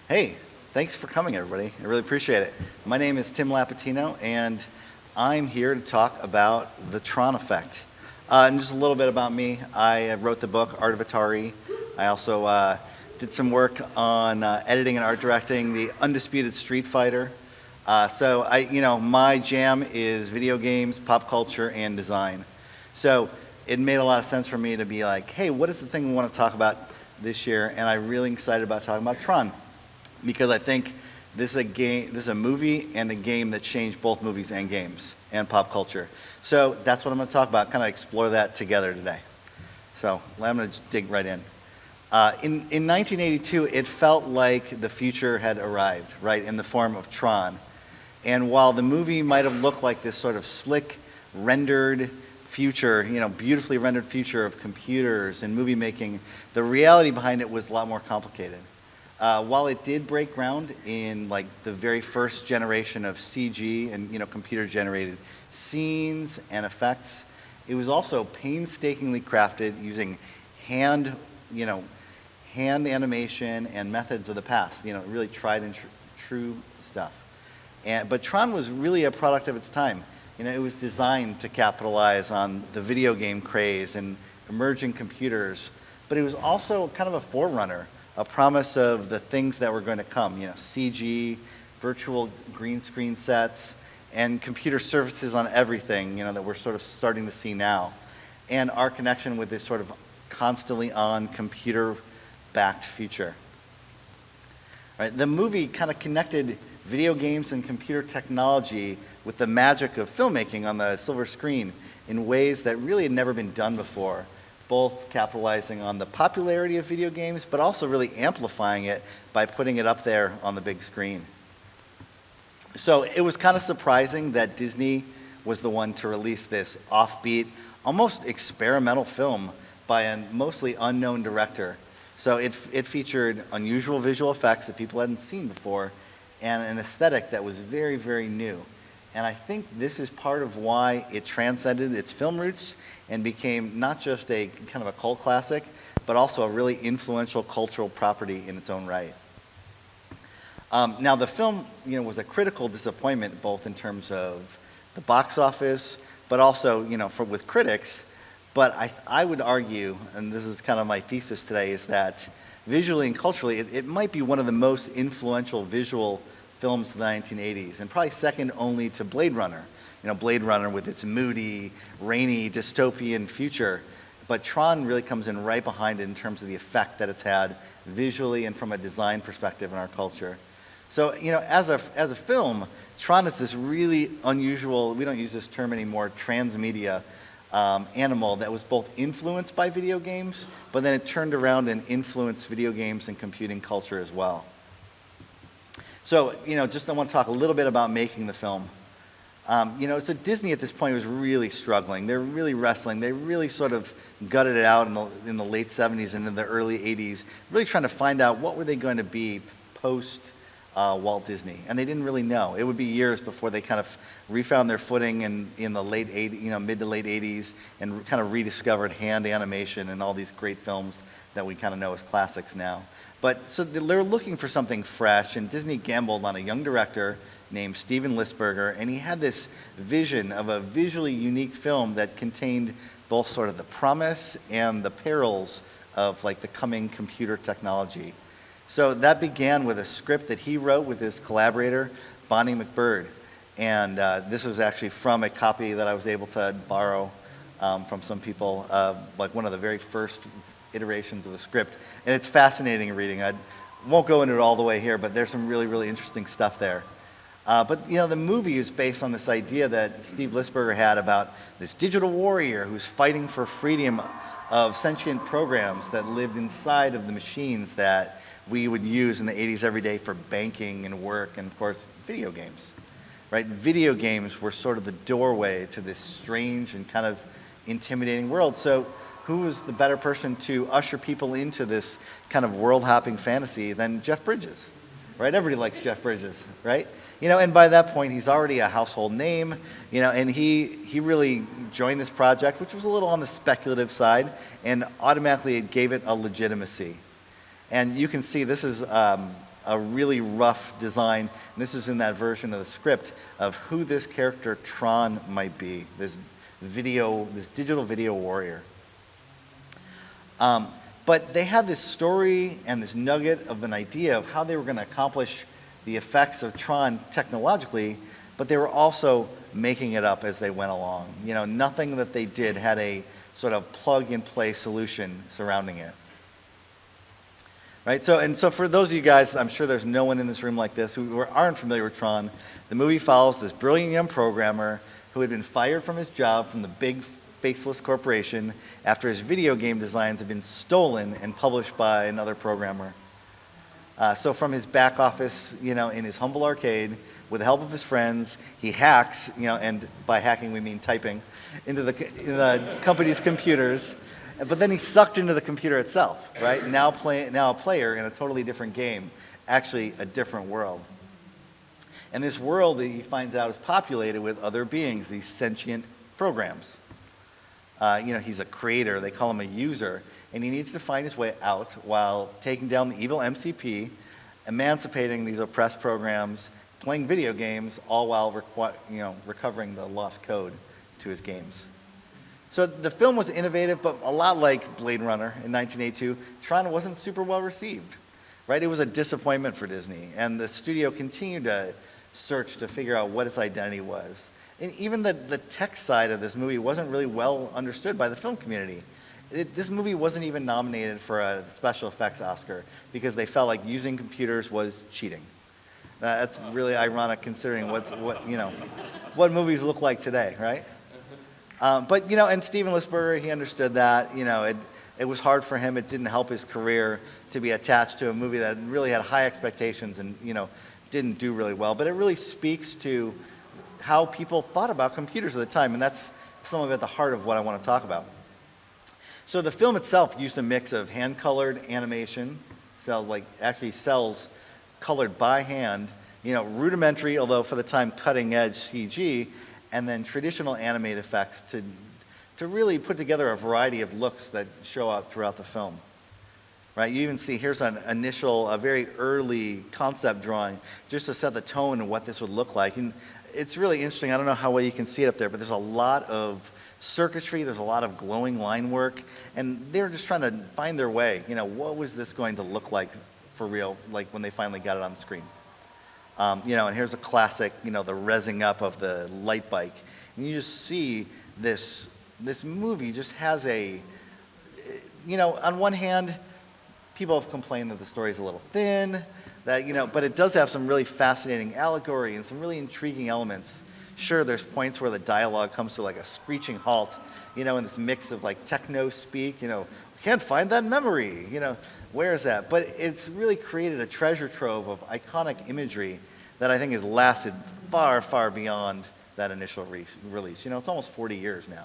Hey, thanks for coming, everybody. I really appreciate it. My name is Tim Lapetino, and I'm here to talk about the TRON effect. And just a little bit about me. I wrote the book, Art of Atari. I also did some work on editing and art directing the Undisputed Street Fighter. My jam is video games, pop culture, and design. So it made a lot of sense for me to be like, hey, what is the thing we want to talk about this year? And I'm really excited about talking about TRON, because I think this is a movie and a game that changed both movies and games and pop culture. So that's what I'm going to talk about, kind of explore that together today. So I'm going to just dig right in. In 1982, it felt like the future had arrived, right, in the form of TRON. And while the movie might have looked like this sort of slick, rendered future, beautifully rendered future of computers and movie making, the reality behind it was a lot more complicated. While it did break ground in like the very first generation of CG and computer-generated scenes and effects, it was also painstakingly crafted using hand animation and methods of the past. Really tried and true stuff. But TRON was really a product of its time. It was designed to capitalize on the video game craze and emerging computers, but it was also kind of a forerunner, a promise of the things that were going to come, CG, virtual green screen sets, and computer services on everything, that we're sort of starting to see now. And our connection with this sort of constantly on computer-backed future. Right? The movie kind of connected video games and computer technology with the magic of filmmaking on the silver screen in ways that really had never been done before, both capitalizing on the popularity of video games, but also really amplifying it by putting it up there on the big screen. So it was kind of surprising that Disney was the one to release this offbeat, almost experimental film by a mostly unknown director. So it featured unusual visual effects that people hadn't seen before, and an aesthetic that was very, very new. And I think this is part of why it transcended its film roots and became not just a kind of a cult classic, but also a really influential cultural property in its own right. Now the film, was a critical disappointment, both in terms of the box office, but also, with critics. But I would argue, and this is kind of my thesis today, is that visually and culturally, it might be one of the most influential visual films of the 1980s, and probably second only to Blade Runner. Blade Runner with its moody, rainy, dystopian future. But TRON really comes in right behind it in terms of the effect that it's had visually and from a design perspective in our culture. So, as a film, TRON is this really unusual, we don't use this term anymore, transmedia animal that was both influenced by video games, but then it turned around and influenced video games and computing culture as well. So, I want to talk a little bit about making the film. So Disney at this point was really struggling. They're really wrestling. They really sort of gutted it out in the late 70s and in the early 80s, really trying to find out what were they going to be post Walt Disney. And they didn't really know. It would be years before they kind of refound their footing in the late 80s, mid to late 80s, and kind of rediscovered hand animation and all these great films that we kind of know as classics now. But so they're looking for something fresh, and Disney gambled on a young director named Steven Lisberger, and he had this vision of a visually unique film that contained both sort of the promise and the perils of like the coming computer technology. So that began with a script that he wrote with his collaborator, Bonnie McBird, and this was actually from a copy that I was able to borrow from some people, like one of the very first iterations of the script, and it's fascinating reading. I won't go into it all the way here, but there's some really, really interesting stuff there. But the movie is based on this idea that Steve Lisberger had about this digital warrior who's fighting for freedom of sentient programs that lived inside of the machines that we would use in the 80s every day for banking and work, and of course, video games. Right? Video games were sort of the doorway to this strange and kind of intimidating world. So who is the better person to usher people into this kind of world-hopping fantasy than Jeff Bridges, right? Everybody likes Jeff Bridges, right? And by that point, he's already a household name, and he really joined this project, which was a little on the speculative side, and automatically it gave it a legitimacy. And you can see this is a really rough design, and this is in that version of the script, of who this character Tron might be, this digital video warrior. But they had this story and this nugget of an idea of how they were going to accomplish the effects of Tron technologically, but they were also making it up as they went along. You know, nothing that they did had a sort of plug-and-play solution surrounding it. Right? So for those of you guys, I'm sure there's no one in this room like this who aren't familiar with Tron. The movie follows this brilliant young programmer who had been fired from his job from the big faceless corporation after his video game designs had been stolen and published by another programmer. So from his back office, you know, in his humble arcade, with the help of his friends, he hacks, you know, and by hacking we mean typing, into the company's computers. But then he's sucked into the computer itself, right? Now a player in a totally different game, actually a different world. And this world that he finds out is populated with other beings, these sentient programs. You know, he's a creator, they call him a user, and he needs to find his way out while taking down the evil MCP, emancipating these oppressed programs, playing video games, all while recovering the lost code to his games. So the film was innovative, but a lot like Blade Runner in 1982, Tron wasn't super well received, right? It was a disappointment for Disney, and the studio continued to search to figure out what its identity was. And even the tech side of this movie wasn't really well understood by the film community. This movie wasn't even nominated for a special effects Oscar because they felt like using computers was cheating. That's really ironic considering what movies look like today, right? But, you know, and Steven Lisberger, he understood that. You know, it was hard for him. It didn't help his career to be attached to a movie that really had high expectations and, you know, didn't do really well. But it really speaks to how people thought about computers at the time, and that's some of it at the heart of what I want to talk about. So the film itself used a mix of hand-colored animation, cells colored by hand, you know, rudimentary, although for the time cutting-edge CG, and then traditional animated effects to really put together a variety of looks that show up throughout the film. Right? You even see, here's a very early concept drawing just to set the tone of what this would look like. And it's really interesting. I don't know how well you can see it up there, but there's a lot of circuitry, there's a lot of glowing line work, and they're just trying to find their way. You know, what was this going to look like for real, like when they finally got it on the screen? You know, and here's a classic, you know, the rezzing up of the light bike. And you just see this movie just has a, you know, on one hand, people have complained that the story's a little thin, that, you know, but it does have some really fascinating allegory and some really intriguing elements. Sure, there's points where the dialogue comes to like a screeching halt, you know, in this mix of like techno speak, you know, can't find that memory, you know, where is that? But it's really created a treasure trove of iconic imagery that I think has lasted far, far beyond that initial release. You know, it's almost 40 years now.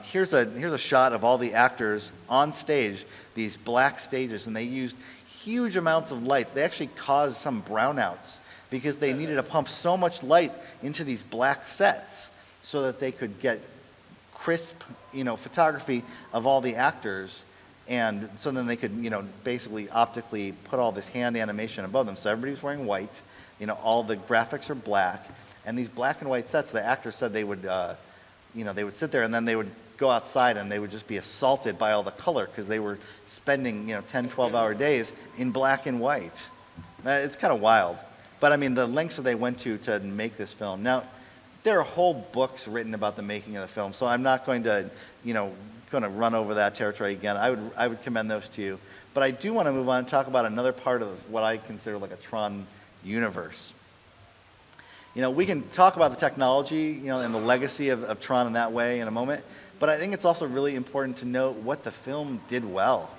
Here's a shot of all the actors on stage, these black stages, and they used huge amounts of lights. They actually caused some brownouts because they needed to pump so much light into these black sets so that they could get crisp, you know, photography of all the actors, and so then they could, you know, basically optically put all this hand animation above them. So everybody's wearing white, you know, all the graphics are black, and these black and white sets, the actors said they would, you know, they would sit there and then they would go outside and they would just be assaulted by all the color because they were spending, you know, 10, 12-hour days in black and white. It's kind of wild. But I mean, the lengths that they went to make this film. Now, there are whole books written about the making of the film, so I'm not going to, you know, run over that territory again. I would commend those to you. But I do want to move on and talk about another part of what I consider like a Tron universe. You know, we can talk about the technology, you know, and the legacy of Tron in that way in a moment, but I think it's also really important to note what the film did well,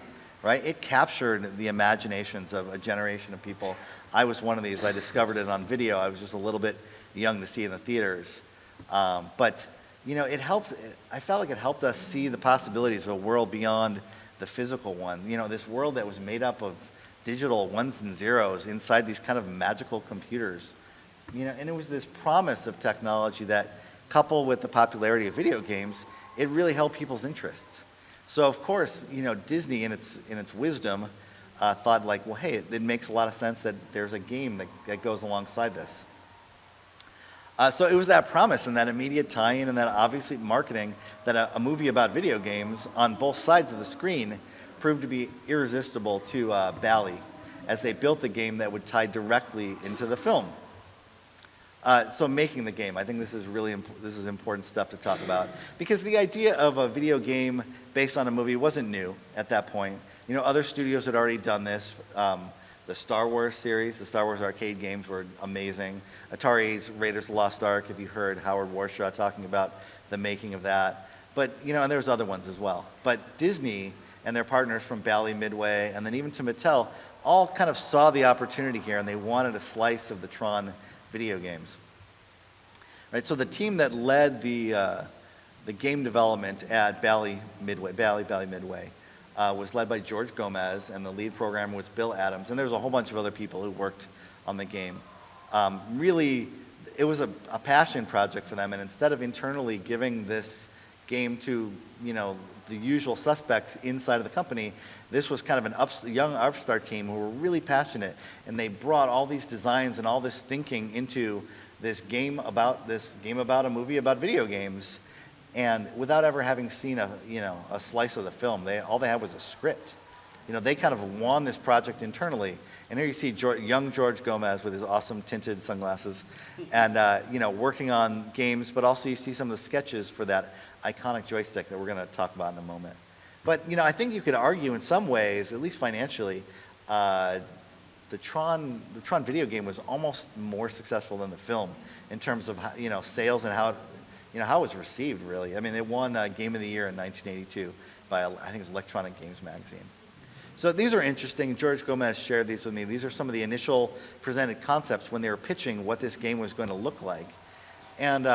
right? It captured the imaginations of a generation of people. I was one of these. I discovered it on video. I was just a little bit young to see in the theaters. But, you know, I felt like it helped us see the possibilities of a world beyond the physical one. You know, this world that was made up of digital ones and zeros inside these kind of magical computers. You know, and it was this promise of technology that, coupled with the popularity of video games, it really held people's interests. So of course, you know, Disney in its wisdom thought like, well, hey, it makes a lot of sense that there's a game that goes alongside this. So it was that promise and that immediate tie-in and that obviously marketing that a movie about video games on both sides of the screen proved to be irresistible to Bally as they built the game that would tie directly into the film. So making the game, I think this is really this is important stuff to talk about, because the idea of a video game based on a movie wasn't new at that point. You know, other studios had already done this. The Star Wars series, the Star Wars arcade games were amazing. Atari's Raiders of the Lost Ark, if you heard Howard Warshaw talking about the making of that. But, you know, and there's other ones as well. But Disney and their partners from Bally Midway, and then even to Mattel, all kind of saw the opportunity here, and they wanted a slice of the Tron video games. Right, so the team that led the game development at Bally Midway, was led by George Gomez, and the lead programmer was Bill Adams, and there was a whole bunch of other people who worked on the game. Really, it was a passion project for them, and instead of internally giving this game to, you know, the usual suspects inside of the company, this was kind of young upstart team who were really passionate, and they brought all these designs and all this thinking into this game about a movie about video games. And without ever having seen a slice of the film, all they had was a script. You know, they kind of won this project internally. And here you see young George Gomez with his awesome tinted sunglasses, and you know, working on games. But also you see some of the sketches for that iconic joystick that we're going to talk about in a moment. But you know, I think you could argue in some ways, at least financially, the Tron video game was almost more successful than the film in terms of, you know, sales and how it was received, really. I mean, it won Game of the Year in 1982 by, I think it was Electronic Games Magazine. So these are interesting. George Gomez shared these with me. These are some of the initial presented concepts when they were pitching what this game was going to look like. And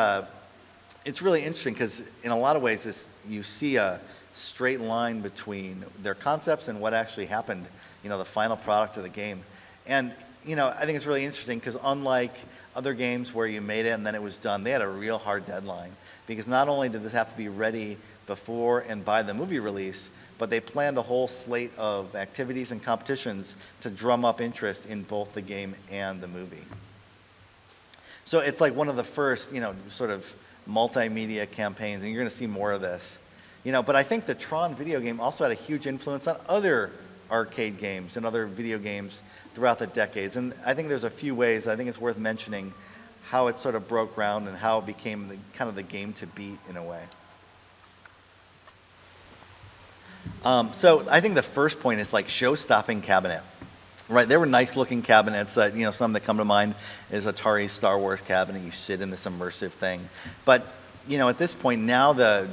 it's really interesting because in a lot of ways, you see a straight line between their concepts and what actually happened, you know, the final product of the game. And, you know, I think it's really interesting because unlike other games where you made it and then it was done, they had a real hard deadline, because not only did this have to be ready before and by the movie release, but they planned a whole slate of activities and competitions to drum up interest in both the game and the movie. So it's like one of the first, you know, sort of multimedia campaigns, and you're going to see more of this. You know, but I think the Tron video game also had a huge influence on other arcade games and other video games throughout the decades. And I think there's a few ways I think it's worth mentioning how it sort of broke ground and how it became kind of the game to beat in a way. So I think the first point is like show-stopping cabinet. Right, there were nice looking cabinets. You know, some that come to mind is Atari's Star Wars cabinet. You sit in this immersive thing. But, you know, at this point now the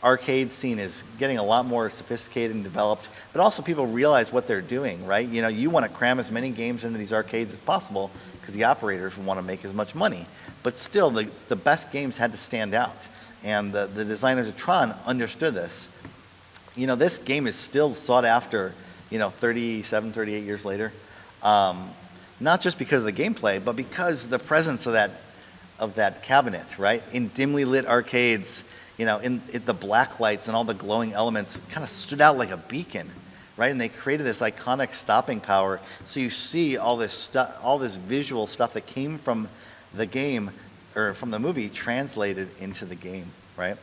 arcade scene is getting a lot more sophisticated and developed, but also people realize what they're doing, right? You know, you want to cram as many games into these arcades as possible because the operators want to make as much money. But still, the best games had to stand out. And the designers of Tron understood this. You know, this game is still sought after, you know, 37, 38 years later. Not just because of the gameplay, but because the presence of that cabinet, right? In dimly lit arcades, you know, in the black lights and all the glowing elements kind of stood out like a beacon, right? And they created this iconic stopping power. So you see all this stuff, all this visual stuff that came from the game or from the movie translated into the game, right?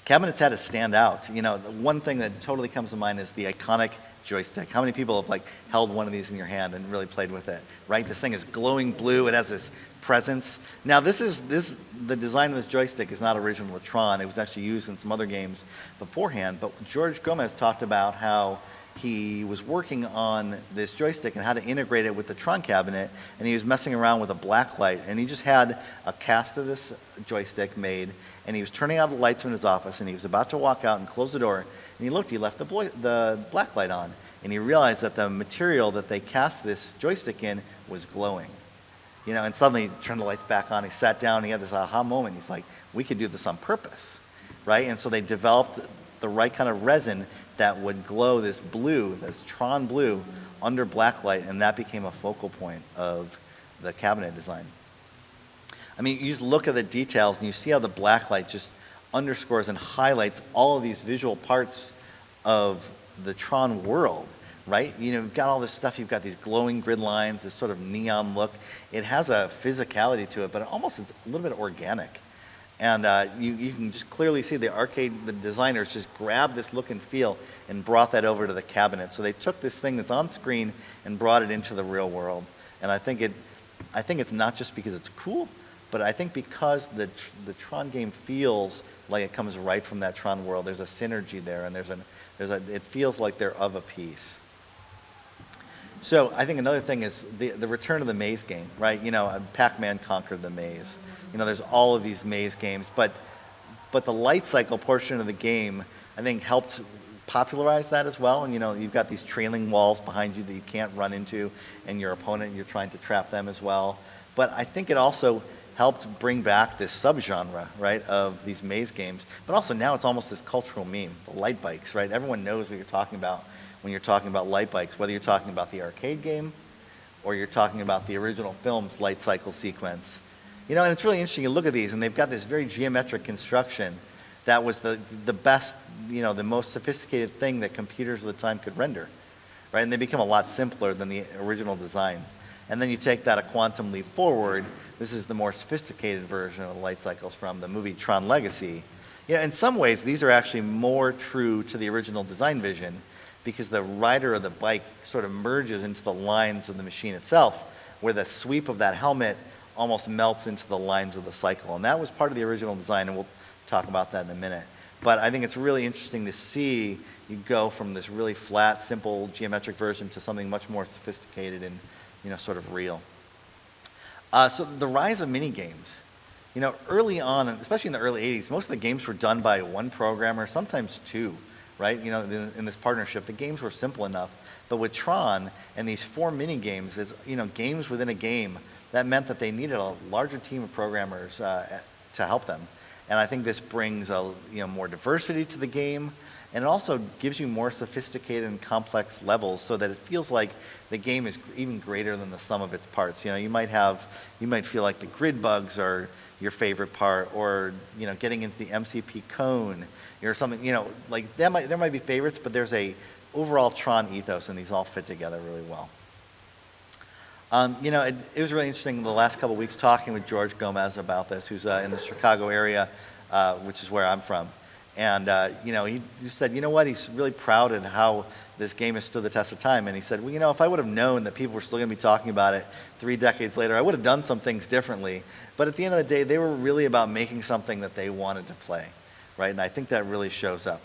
Cabinets had to stand out. You know, the one thing that totally comes to mind is the iconic joystick. How many people have like held one of these in your hand and really played with it, right? This thing is glowing blue. It has this presence. Now the design of this joystick is not original to Tron. It was actually used in some other games beforehand, but George Gomez talked about how he was working on this joystick and how to integrate it with the Tron cabinet, and he was messing around with a black light, and he just had a cast of this joystick made, and he was turning out the lights in his office, and he was about to walk out and close the door, and he looked, he left the black light on, and he realized that the material that they cast this joystick in was glowing. You know, and suddenly he turned the lights back on, he sat down, and he had this aha moment. He's like, we could do this on purpose, right? And so they developed the right kind of resin that would glow this blue, this Tron blue, under black light, and that became a focal point of the cabinet design. I mean, you just look at the details, and you see how the black light just underscores and highlights all of these visual parts of the Tron world, right? You've got all this stuff, you've got these glowing grid lines, this sort of neon look. It has a physicality to it, but it's a little bit organic. And you can just clearly see the designers just grabbed this look and feel and brought that over to the cabinet. So they took this thing that's on screen and brought it into the real world. And I think it's not just because it's cool, but I think because the Tron game feels like it comes right from that Tron world. There's a synergy there, and it feels like they're of a piece. So I think another thing is the return of the maze game, right? Pac-Man conquered the maze. There's all of these maze games, but the light cycle portion of the game, I think, helped popularize that as well. And you've got these trailing walls behind you that you can't run into, and your opponent, you're trying to trap them as well. But I think it also helped bring back this subgenre, right, of these maze games. But also now it's almost this cultural meme, the light bikes, right? Everyone knows what you're talking about when you're talking about light bikes, whether you're talking about the arcade game or you're talking about the original film's light cycle sequence. And it's really interesting. You look at these, and they've got this very geometric construction that was the best, the most sophisticated thing that computers at the time could render, right? And they become a lot simpler than the original designs. And then you take that a quantum leap forward. This is the more sophisticated version of the light cycles from the movie Tron Legacy. In some ways, these are actually more true to the original design vision because the rider of the bike sort of merges into the lines of the machine itself, where the sweep of that helmet almost melts into the lines of the cycle. And that was part of the original design, and we'll talk about that in a minute. But I think it's really interesting to see you go from this really flat, simple geometric version to something much more sophisticated and sort of real. So the rise of mini games. Early on, especially in the early 80s, most of the games were done by one programmer, sometimes two, right? In this partnership, the games were simple enough. But with Tron and these 4 mini games, it's games within a game. That meant that they needed a larger team of programmers to help them. And I think this brings more diversity to the game, and it also gives you more sophisticated and complex levels so that it feels like the game is even greater than the sum of its parts. You might feel like the grid bugs are your favorite part, or getting into the MCP cone or something. Like there might be favorites, but there's a overall Tron ethos, and these all fit together really well. It was really interesting the last couple of weeks talking with George Gomez about this, who's in the Chicago area, which is where I'm from. And, he said, what, he's really proud of how this game has stood the test of time. And he said, well, if I would have known that people were still going to be talking about it 3 decades later, I would have done some things differently. But at the end of the day, they were really about making something that they wanted to play, right? And I think that really shows up.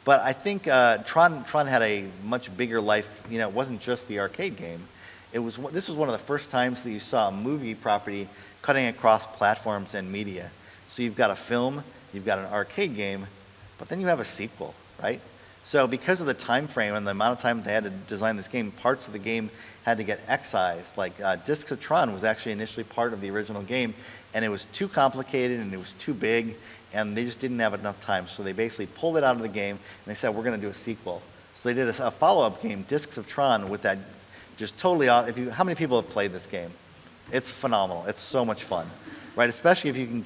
But I think Tron had a much bigger life. It wasn't just the arcade game. This was one of the first times that you saw a movie property cutting across platforms and media. So you've got a film, you've got an arcade game, but then you have a sequel, right? So because of the time frame and the amount of time they had to design this game, parts of the game had to get excised. Like Discs of Tron was actually initially part of the original game, and it was too complicated and it was too big, and they just didn't have enough time. So they basically pulled it out of the game, and they said, we're going to do a sequel. So they did a follow-up game, Discs of Tron, with that just totally off. How many people have played this game? It's phenomenal. It's so much fun, right? Especially if you can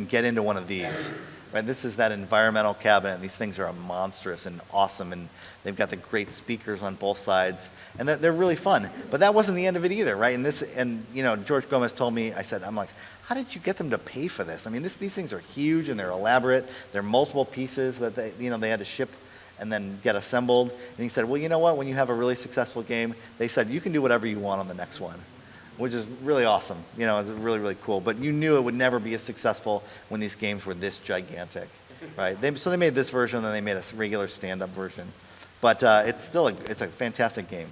get into one of these, right? This is that environmental cabinet. These things are monstrous and awesome, and they've got the great speakers on both sides, and they're really fun. But that wasn't the end of it either, right? And George Gomez told me, I'm like, how did you get them to pay for this? I mean, these things are huge and they're elaborate. They're multiple pieces that they had to ship and then get assembled. And he said, well, you know what? When you have a really successful game, they said, you can do whatever you want on the next one, which is really awesome. It's really, really cool. But you knew it would never be as successful when these games were this gigantic, right? So they made this version, and then they made a regular stand-up version. But it's a fantastic game.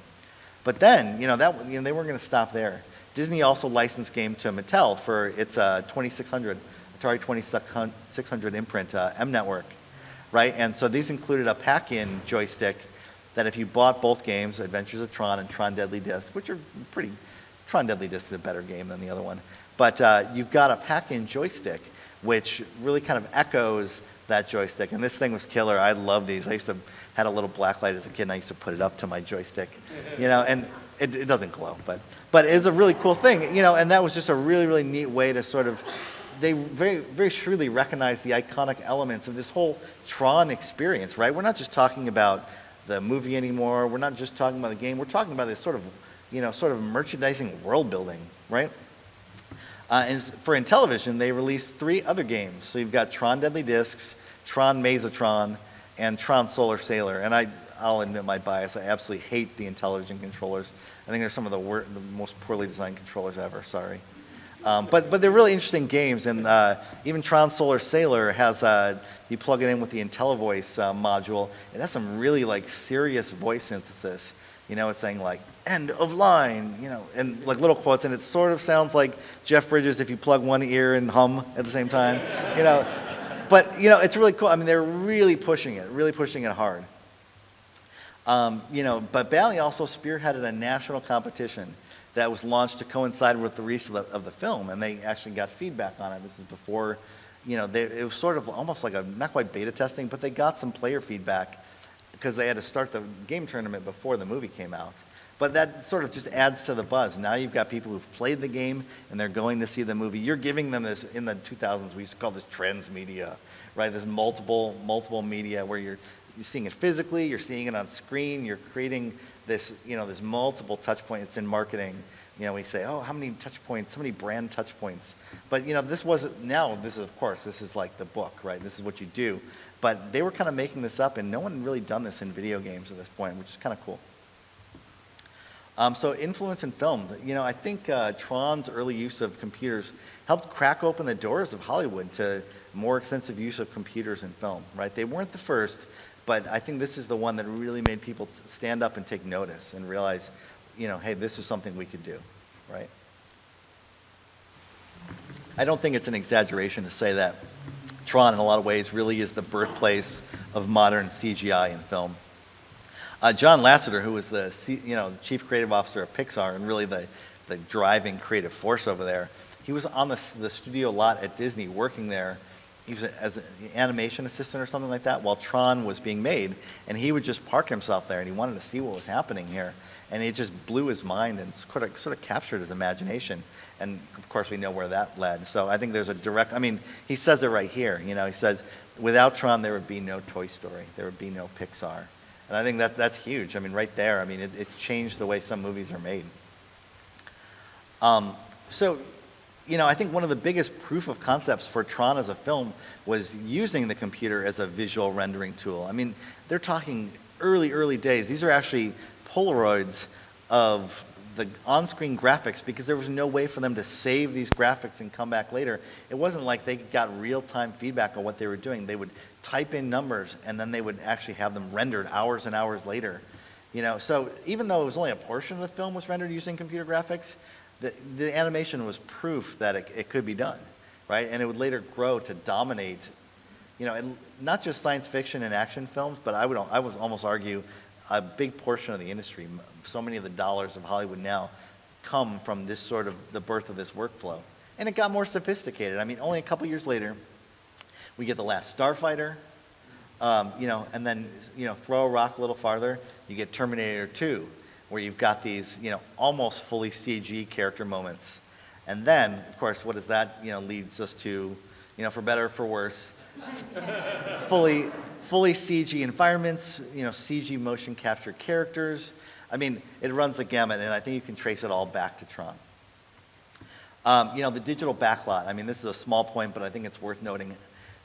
But then, they weren't going to stop there. Disney also licensed game to Mattel for its Atari 2600 imprint, M Network. Right, and so these included a pack-in joystick that if you bought both games, Adventures of Tron and Tron Deadly Disc, which are Tron Deadly Disc is a better game than the other one, but you've got a pack-in joystick, which really kind of echoes that joystick, and this thing was killer. I love these. I had a little black light as a kid, and I used to put it up to my joystick, and it doesn't glow, but it's a really cool thing, and that was just a really, really neat way to sort of, they very, very shrewdly recognize the iconic elements of this whole Tron experience, right? We're not just talking about the movie anymore. We're not just talking about the game. We're talking about this sort of merchandising world building, right? And for Intellivision, they released 3 other games. So you've got Tron Deadly Discs, Tron Mazatron, and Tron Solar Sailor. And I'll admit my bias. I absolutely hate the Intellivision controllers. I think they're some of the most poorly designed controllers ever. Sorry. But they're really interesting games. And even Tron Solar Sailor has, you plug it in with the IntelliVoice module. It has some really like serious voice synthesis. It's saying like, end of line, and like little quotes, and it sort of sounds like Jeff Bridges if you plug one ear and hum at the same time, But, it's really cool. I mean, they're really pushing it hard. But Bally also spearheaded a national competition that was launched to coincide with the release of the film, and they actually got feedback on it. This is before, it was sort of almost like not quite beta testing, but they got some player feedback because they had to start the game tournament before the movie came out. But that sort of just adds to the buzz. Now you've got people who've played the game and they're going to see the movie. You're giving them this, in the 2000s, we used to call this transmedia, right? This multiple media where you're seeing it physically, you're seeing it on screen, you're creating this, this multiple touch points in marketing. We say, oh, how many touch points, how many brand touch points? But, this is like the book, right? This is what you do. But they were kind of making this up, and no one really done this in video games at this point, which is kind of cool. So influence in film. I think Tron's early use of computers helped crack open the doors of Hollywood to more extensive use of computers in film, right? They weren't the first, but I think this is the one that really made people stand up and take notice and realize, hey, this is something we could do, right? I don't think it's an exaggeration to say that Tron, in a lot of ways, really is the birthplace of modern CGI in film. John Lasseter, who was the chief creative officer of Pixar and really the driving creative force over there, he was on the studio lot at Disney working there. He was as an animation assistant or something like that while Tron was being made, and he would just park himself there, and he wanted to see what was happening here, and it just blew his mind and sort of captured his imagination. And of course, we know where that led. So I think there's a direct. I mean, he says it right here. He says, without Tron, there would be no Toy Story, there would be no Pixar. And I think that's huge. I mean, right there, I mean, it's changed the way some movies are made. I think one of the biggest proof of concepts for Tron as a film was using the computer as a visual rendering tool. I mean, they're talking early days. These are actually Polaroids of the on-screen graphics because there was no way for them to save these graphics and come back later. It wasn't like they got real-time feedback on what they were doing. They would type in numbers and then they would actually have them rendered hours and hours later. So even though it was only a portion of the film was rendered using computer graphics, the animation was proof that it could be done, right? And it would later grow to dominate, and not just science fiction and action films, but I would almost argue a big portion of the industry. So many of the dollars of Hollywood now come from this sort of the birth of this workflow. And it got more sophisticated. I mean, only a couple years later, we get The Last Starfighter, and then, throw a rock a little farther, you get Terminator 2, where you've got these, almost fully CG character moments. And then, of course, what does that, leads us to, for better or for worse, fully CG environments, CG motion capture characters. I mean, it runs the gamut, and I think you can trace it all back to Tron. The digital backlot. I mean, this is a small point, but I think it's worth noting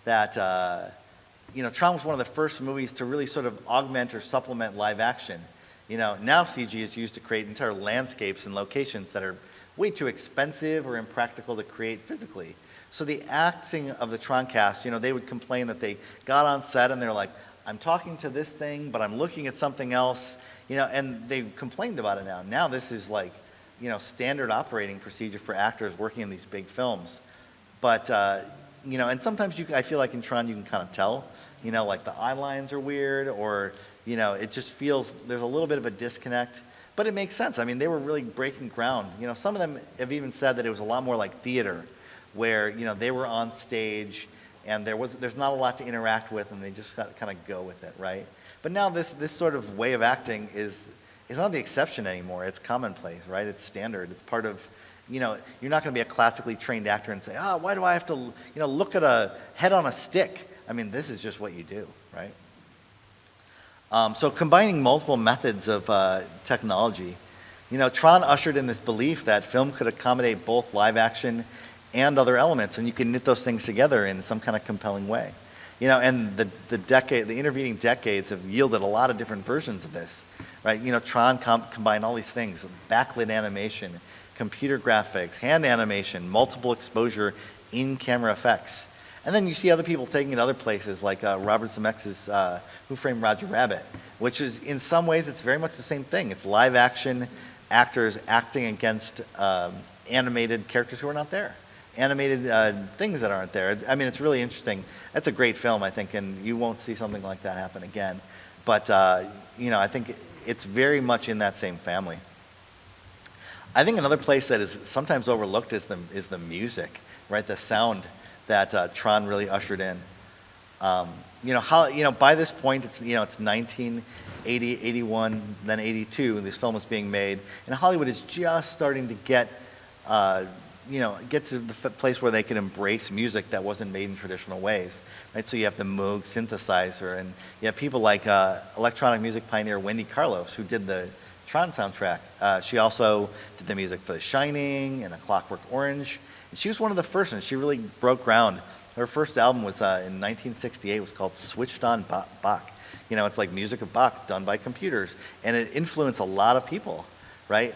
that, Tron was one of the first movies to really sort of augment or supplement live action. Now CG is used to create entire landscapes and locations that are way too expensive or impractical to create physically. So the acting of the Tron cast, they would complain that they got on set and they're like, I'm talking to this thing, but I'm looking at something else, and they complained about it now. Now this is like, standard operating procedure for actors working in these big films. But, and sometimes I feel like in Tron you can kind of tell, like the eye lines are weird or, it just feels there's a little bit of a disconnect. But it makes sense. I mean, they were really breaking ground. Some of them have even said that it was a lot more like theater, where they were on stage and there's not a lot to interact with, and they just got to kind of go with it, right? But now this sort of way of acting is not the exception anymore. It's commonplace, right? It's standard. It's part of, you're not going to be a classically trained actor and say, why do I have to, look at a head on a stick? I mean, this is just what you do, right? So combining multiple methods of technology, Tron ushered in this belief that film could accommodate both live action and other elements, and you can knit those things together in some kind of compelling way. And the intervening decades have yielded a lot of different versions of this, right? Tron combined all these things: backlit animation, computer graphics, hand animation, multiple exposure, in-camera effects. And then you see other people taking it other places, like Robert Zemeckis' Who Framed Roger Rabbit, which is, in some ways, it's very much the same thing. It's live action actors acting against animated characters who are not there, animated things that aren't there. I mean, it's really interesting. That's a great film, I think, and you won't see something like that happen again. But, I think it's very much in that same family. I think another place that is sometimes overlooked is the music, right? The sound that Tron really ushered in. By this point, it's 1980, 81, then 82. This film was being made, and Hollywood is just starting to get to the place where they can embrace music that wasn't made in traditional ways, right? So you have the Moog synthesizer, and you have people like electronic music pioneer Wendy Carlos, who did the Tron soundtrack. She also did the music for The Shining and A Clockwork Orange. And she was one of the first, and she really broke ground. Her first album was in 1968. It was called Switched On Bach. It's like music of Bach done by computers, and it influenced a lot of people, right?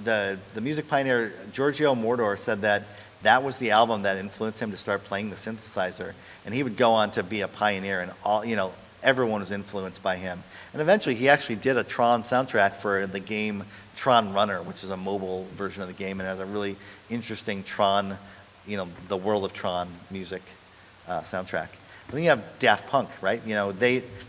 The music pioneer Giorgio Moroder said that was the album that influenced him to start playing the synthesizer, and he would go on to be a pioneer, and everyone was influenced by him. And eventually, he actually did a Tron soundtrack for the game Tron Runner, which is a mobile version of the game, and has a really interesting Tron, the World of Tron music soundtrack. But then you have Daft Punk, right?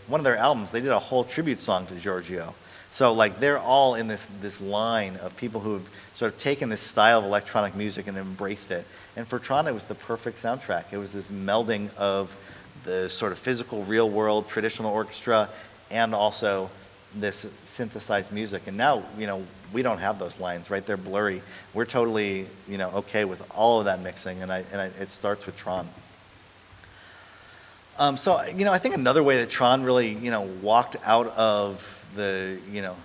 One of their albums, they did a whole tribute song to Giorgio. So they're all in this line of people who have sort of taken this style of electronic music and embraced it. And for Tron, it was the perfect soundtrack. It was this melding of the sort of physical, real world, traditional orchestra, and also this synthesized music. And now, we don't have those lines, right? They're blurry. We're totally, okay with all of that mixing, and it starts with Tron. So, I think another way that Tron really, walked out of the,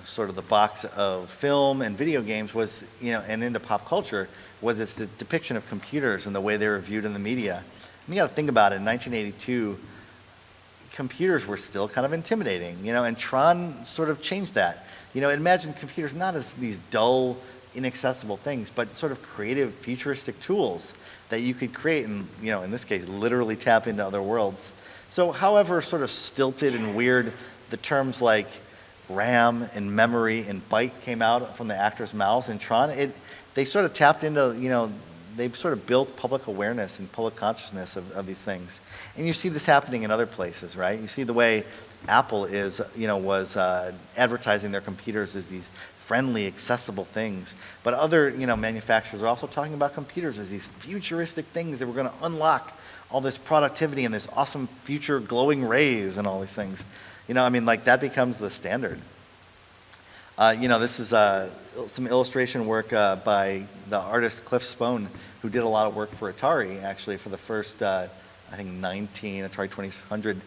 sort of the box of film and video games was, and into pop culture, was its depiction of computers and the way they were viewed in the media. And you got to think about it. In 1982, computers were still kind of intimidating, and Tron sort of changed that. Imagine computers not as these dull, inaccessible things, but sort of creative, futuristic tools that you could create and, in this case, literally tap into other worlds. So however sort of stilted and weird the terms like RAM and memory and byte came out from the actors' mouths in Tron, they sort of tapped into, they sort of built public awareness and public consciousness of these things. And you see this happening in other places, right? You see the way Apple was advertising their computers as these friendly, accessible things. But other, manufacturers are also talking about computers as these futuristic things that were going to unlock all this productivity and this awesome future glowing rays and all these things. That becomes the standard. This is some illustration work by the artist Cliff Spohn, who did a lot of work for Atari, actually, for the first, I think, 19 Atari 2600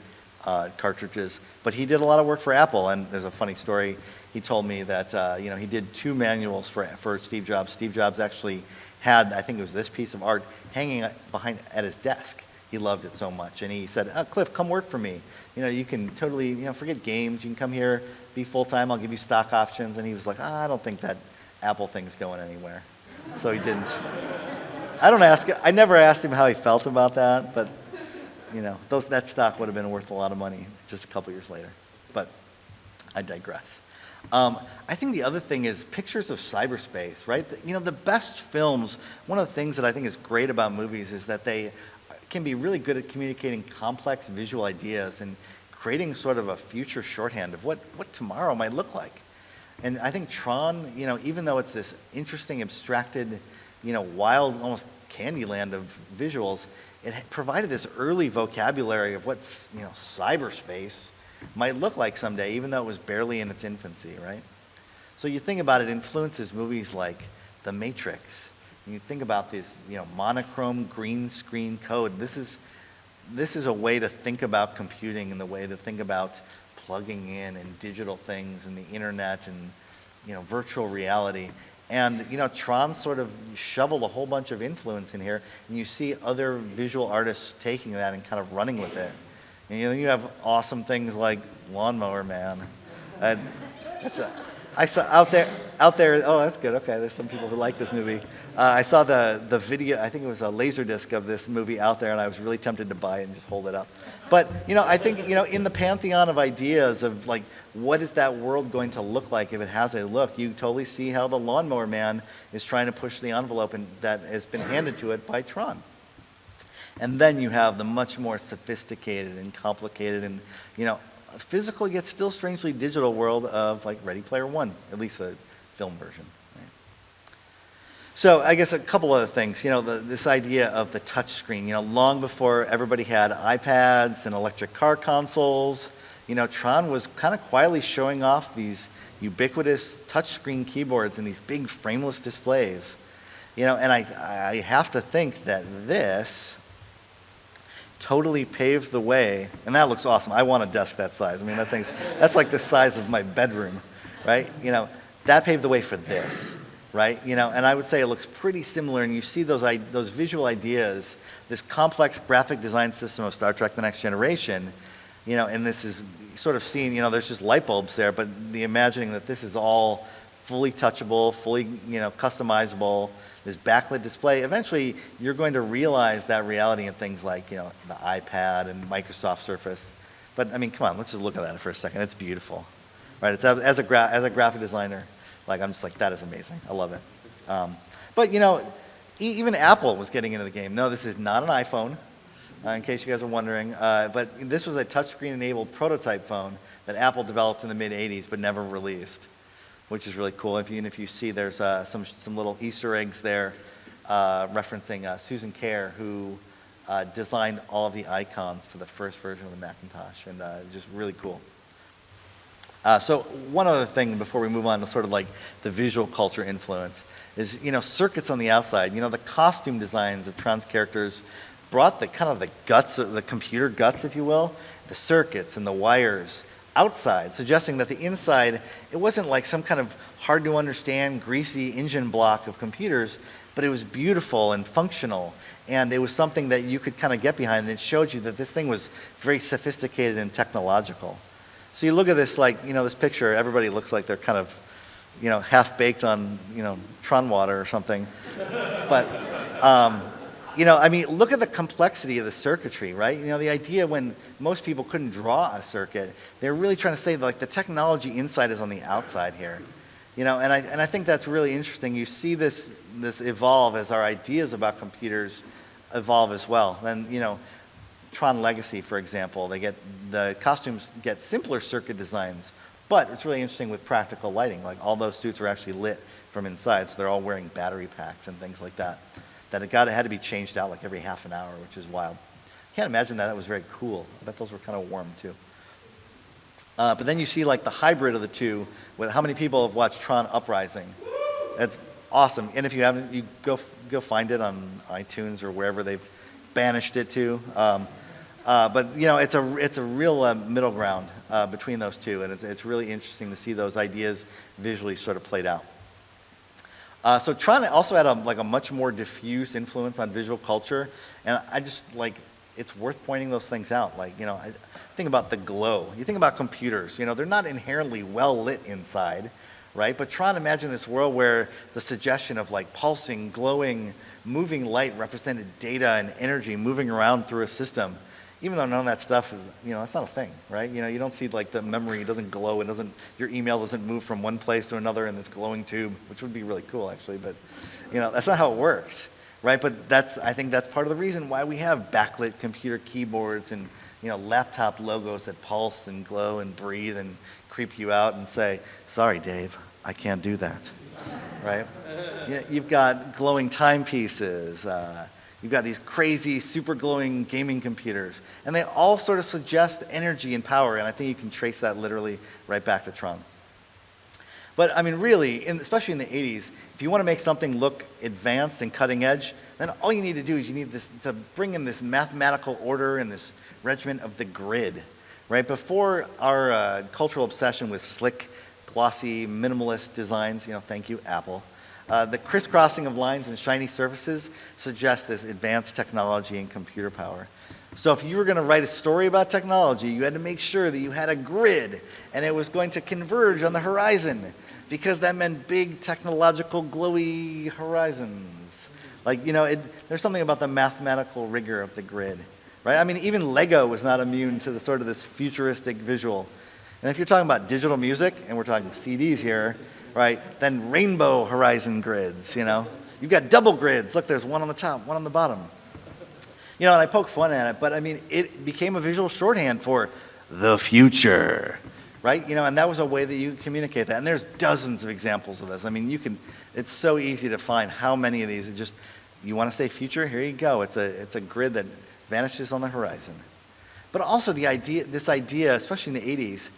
cartridges. But he did a lot of work for Apple, and there's a funny story. He told me that, he did 2 manuals for Steve Jobs. Steve Jobs actually had, I think it was this piece of art, hanging at his desk. He loved it so much. And he said, Cliff, come work for me. You can totally, forget games. You can come here, be full-time. I'll give you stock options. And he was like, I don't think that Apple thing's going anywhere. So he didn't. I never asked him how he felt about that, but, that stock would have been worth a lot of money just a couple years later. But I digress. I think the other thing is pictures of cyberspace, right? The best films, one of the things that I think is great about movies is that they can be really good at communicating complex visual ideas and creating sort of a future shorthand of what tomorrow might look like. And I think Tron, even though it's this interesting, abstracted, wild, almost Candyland of visuals, it provided this early vocabulary of what, cyberspace might look like someday, even though it was barely in its infancy, right? So you think about it, influences movies like The Matrix. And you think about this, monochrome green screen code. This is a way to think about computing and the way to think about plugging in and digital things and the internet and, virtual reality. And, Tron sort of shoveled a whole bunch of influence in here, and you see other visual artists taking that and kind of running with it. And you have awesome things like Lawnmower Man. I saw out there, oh, that's good. Okay, there's some people who like this movie. I saw the video, I think it was a Laserdisc of this movie out there, and I was really tempted to buy it and just hold it up. But, I think, in the pantheon of ideas of, like, what is that world going to look like if it has a look, you totally see how the Lawnmower Man is trying to push the envelope and that has been handed to it by Tron. And then you have the much more sophisticated and complicated and, physical yet still strangely digital world of like Ready Player One, at least the film version. Right? So I guess a couple other things. This idea of the touch screen. Long before everybody had iPads and electric car consoles, Tron was kind of quietly showing off these ubiquitous touchscreen keyboards and these big frameless displays. And I have to think that this totally paved the way, and that looks awesome. I want a desk that size. I mean, that's like the size of my bedroom, right? That paved the way for this, right? And I would say it looks pretty similar, and you see those visual ideas, this complex graphic design system of Star Trek: The Next Generation, and this is sort of seeing, there's just light bulbs there, but the imagining that this is all fully touchable, fully, customizable, this backlit display, eventually you're going to realize that reality in things like, the iPad and Microsoft Surface. But I mean, come on, let's just look at that for a second. It's beautiful, right? It's as a graphic designer, like I'm just like, that is amazing. I love it. But even Apple was getting into the game. No, this is not an iPhone, in case you guys are wondering. But this was a touchscreen enabled prototype phone that Apple developed in the mid '80s but never released, which is really cool. If you see, there's some little Easter eggs there referencing Susan Kare, who designed all of the icons for the first version of the Macintosh, and just really cool. So one other thing before we move on to sort of like the visual culture influence is, circuits on the outside. The costume designs of Tron's characters brought the kind of the guts, the computer guts, if you will, the circuits and the wires outside, suggesting that the inside, it wasn't like some kind of hard to understand, greasy engine block of computers, but it was beautiful and functional, and it was something that you could kind of get behind, and it showed you that this thing was very sophisticated and technological. So you look at this, like, this picture, everybody looks like they're kind of, half-baked on, Tron water or something. But, I mean, look at the complexity of the circuitry, right? The idea when most people couldn't draw a circuit, they're really trying to say, like, the technology inside is on the outside here. And I think that's really interesting. You see this evolve as our ideas about computers evolve as well. And, Tron Legacy, for example, the costumes get simpler circuit designs, but it's really interesting with practical lighting. Like, all those suits are actually lit from inside, so they're all wearing battery packs and things like that. That it had to be changed out like every half an hour, which is wild. Can't imagine that. That was very cool. I bet those were kind of warm too. But then you see like the hybrid of the two. With how many people have watched Tron Uprising? That's awesome. And if you haven't, you go find it on iTunes or wherever they've banished it to. But it's a real middle ground between those two, and it's really interesting to see those ideas visually sort of played out. So Tron also had a much more diffuse influence on visual culture, and I just it's worth pointing those things out. I think about the glow. You think about computers. They're not inherently well lit inside, right? But Tron imagined this world where the suggestion of pulsing, glowing, moving light represented data and energy moving around through a system. Even though none of that stuff is, that's not a thing, right? You don't see the memory doesn't glow, your email doesn't move from one place to another in this glowing tube, which would be really cool actually, but that's not how it works, right? But I think that's part of the reason why we have backlit computer keyboards and laptop logos that pulse and glow and breathe and creep you out and say, sorry Dave, I can't do that, right? You've got glowing timepieces, you've got these crazy, super glowing gaming computers, and they all sort of suggest energy and power, and I think you can trace that literally right back to Tron. But I mean, really, especially in the 80s, if you want to make something look advanced and cutting edge, then all you need to do is you need to bring in this mathematical order and this regiment of the grid, right? Before our cultural obsession with slick, glossy, minimalist designs, thank you, Apple, the crisscrossing of lines and shiny surfaces suggests this advanced technology and computer power. So if you were going to write a story about technology, you had to make sure that you had a grid and it was going to converge on the horizon, because that meant big technological glowy horizons. Like, there's something about the mathematical rigor of the grid, right? I mean, even Lego was not immune to the sort of this futuristic visual. And if you're talking about digital music, and we're talking CDs here, right, then rainbow horizon grids, You've got double grids. Look, there's one on the top, one on the bottom. And I poke fun at it, but I mean, it became a visual shorthand for the future, right? And that was a way that you could communicate that. And there's dozens of examples of this. I mean, it's so easy to find how many of these. You want to say future? Here you go. It's a grid that vanishes on the horizon. But also this idea, especially in the 80s,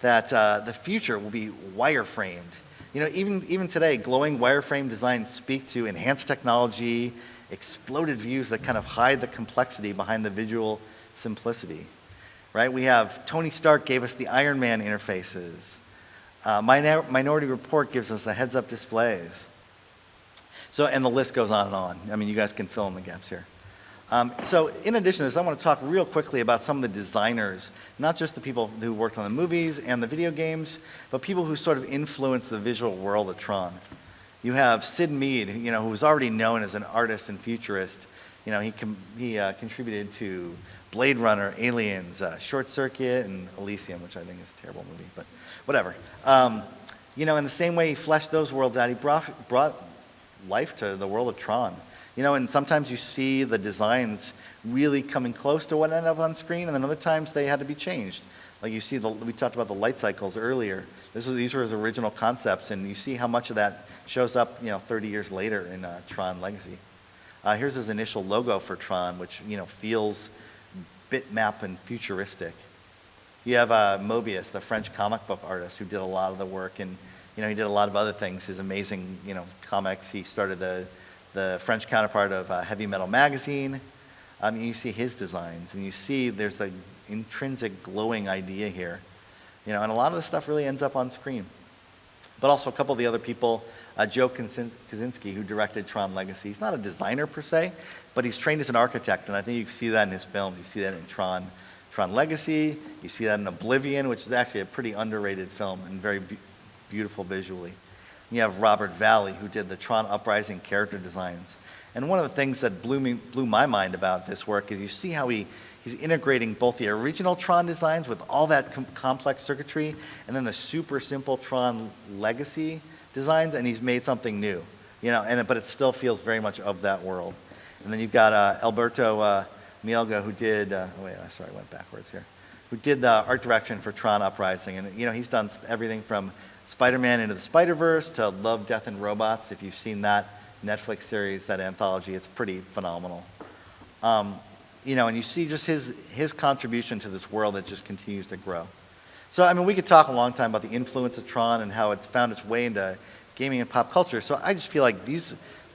that the future will be wireframed. Even today, glowing wireframe designs speak to enhanced technology, exploded views that kind of hide the complexity behind the visual simplicity, right? We have Tony Stark gave us the Iron Man interfaces. Minority Report gives us the heads-up displays. So, and the list goes on and on. I mean, you guys can fill in the gaps here. So in addition to this, I want to talk real quickly about some of the designers, not just the people who worked on the movies and the video games, but people who sort of influenced the visual world of Tron. You have Sid Mead, who was already known as an artist and futurist. He contributed to Blade Runner, Aliens, Short Circuit, and Elysium, which I think is a terrible movie, but whatever. In the same way he fleshed those worlds out, he brought life to the world of Tron. And sometimes you see the designs really coming close to what ended up on screen, and then other times they had to be changed. Like you see, we talked about the light cycles earlier. These were his original concepts, and you see how much of that shows up, 30 years later in Tron Legacy. Here's his initial logo for Tron, which feels bitmap and futuristic. You have Mobius, the French comic book artist, who did a lot of the work, and he did a lot of other things. His amazing, comics. He started the French counterpart of Heavy Metal magazine. You see his designs, and you see there's the intrinsic glowing idea here, and a lot of this stuff really ends up on screen. But also a couple of the other people, Joe Kaczynski, who directed Tron Legacy. He's not a designer per se, but he's trained as an architect, and I think you can see that in his films. You see that in Tron Legacy. You see that in Oblivion, which is actually a pretty underrated film and very beautiful visually. You have Robert Valley, who did the Tron Uprising character designs. And one of the things that blew my mind about this work is you see how he's integrating both the original Tron designs with all that complex circuitry, and then the super simple Tron Legacy designs, and he's made something new, but it still feels very much of that world. And then you've got Alberto Mielga, who did, I went backwards here, who did the art direction for Tron Uprising. And he's done everything from Spider-Man Into the Spider-Verse to Love, Death, and Robots. If you've seen that Netflix series, that anthology, it's pretty phenomenal. And you see just his contribution to this world that just continues to grow. So, I mean, we could talk a long time about the influence of Tron and how it's found its way into gaming and pop culture. So I just feel like the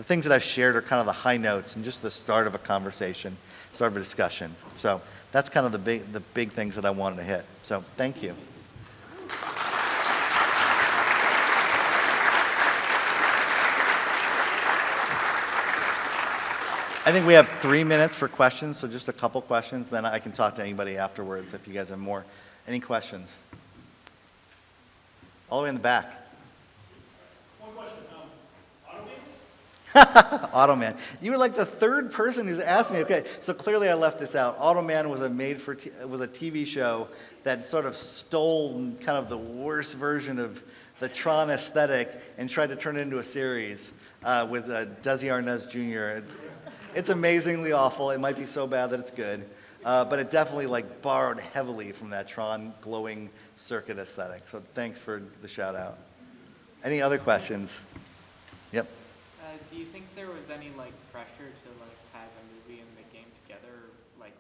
things that I've shared are kind of the high notes and just the start of a conversation, start of a discussion. So that's kind of the big things that I wanted to hit. So thank you. I think we have 3 minutes for questions, so just a couple questions, then I can talk to anybody afterwards if you guys have more. Any questions? All the way in the back. One question, Automan? Automan. You were like the third person who's asked me. Okay, so clearly I left this out. Automan was was a TV show that sort of stole kind of the worst version of the Tron aesthetic and tried to turn it into a series with Desi Arnaz Jr. It's amazingly awful. It might be so bad that it's good. But it definitely borrowed heavily from that Tron glowing circuit aesthetic. So thanks for the shout out. Any other questions? Yep. Do you think there was any pressure to tie the movie and the game together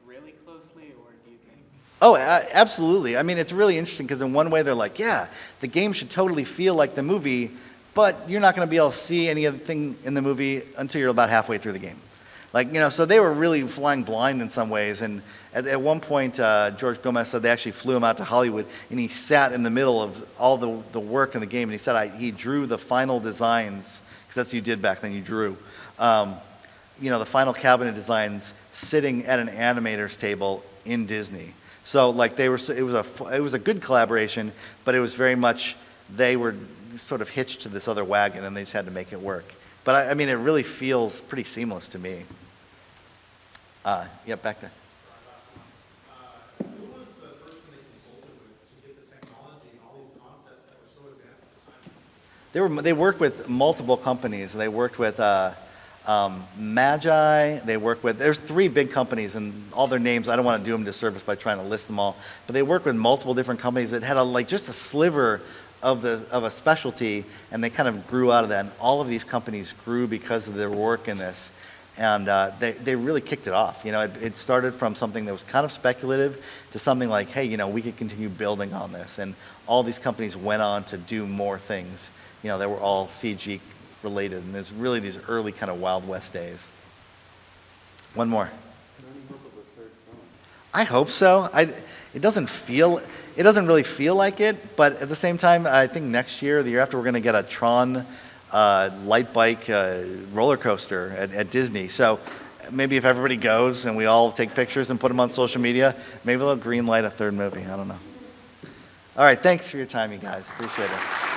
really closely, or do you think? Oh, absolutely. I mean, it's really interesting because in one way they're yeah, the game should totally feel like the movie, but you're not going to be able to see anything in the movie until you're about halfway through the game. Like, so they were really flying blind in some ways. And at one point, George Gomez said they actually flew him out to Hollywood, and he sat in the middle of all the work in the game, and he said he drew the final designs, because that's what you did back then, you drew. The final cabinet designs sitting at an animator's table in Disney. So like it was a good collaboration, but it was very much, they were sort of hitched to this other wagon, and they just had to make it work. But I mean, it really feels pretty seamless to me. Yeah, back there. Who was the person they consulted with to get the technology and all these concepts that were so advanced at the time? They worked with multiple companies. They worked with Magi. They worked with, there's 3 big companies, and all their names, I don't want to do them disservice by trying to list them all, but they worked with multiple different companies that had just a sliver of a specialty, and they kind of grew out of that. And all of these companies grew because of their work in this, and they really kicked it off. It started from something that was kind of speculative to something like, hey, we could continue building on this, and all these companies went on to do more things. They were all CG related, and it's really these early kind of Wild West days. One more. I hope so. It doesn't really feel like it, but at the same time, I think next year, the year after, we're going to get a TRON light bike roller coaster at Disney. So maybe if everybody goes and we all take pictures and put them on social media, maybe they'll green light a 3rd movie. I don't know. All right, thanks for your time, you guys. Appreciate it.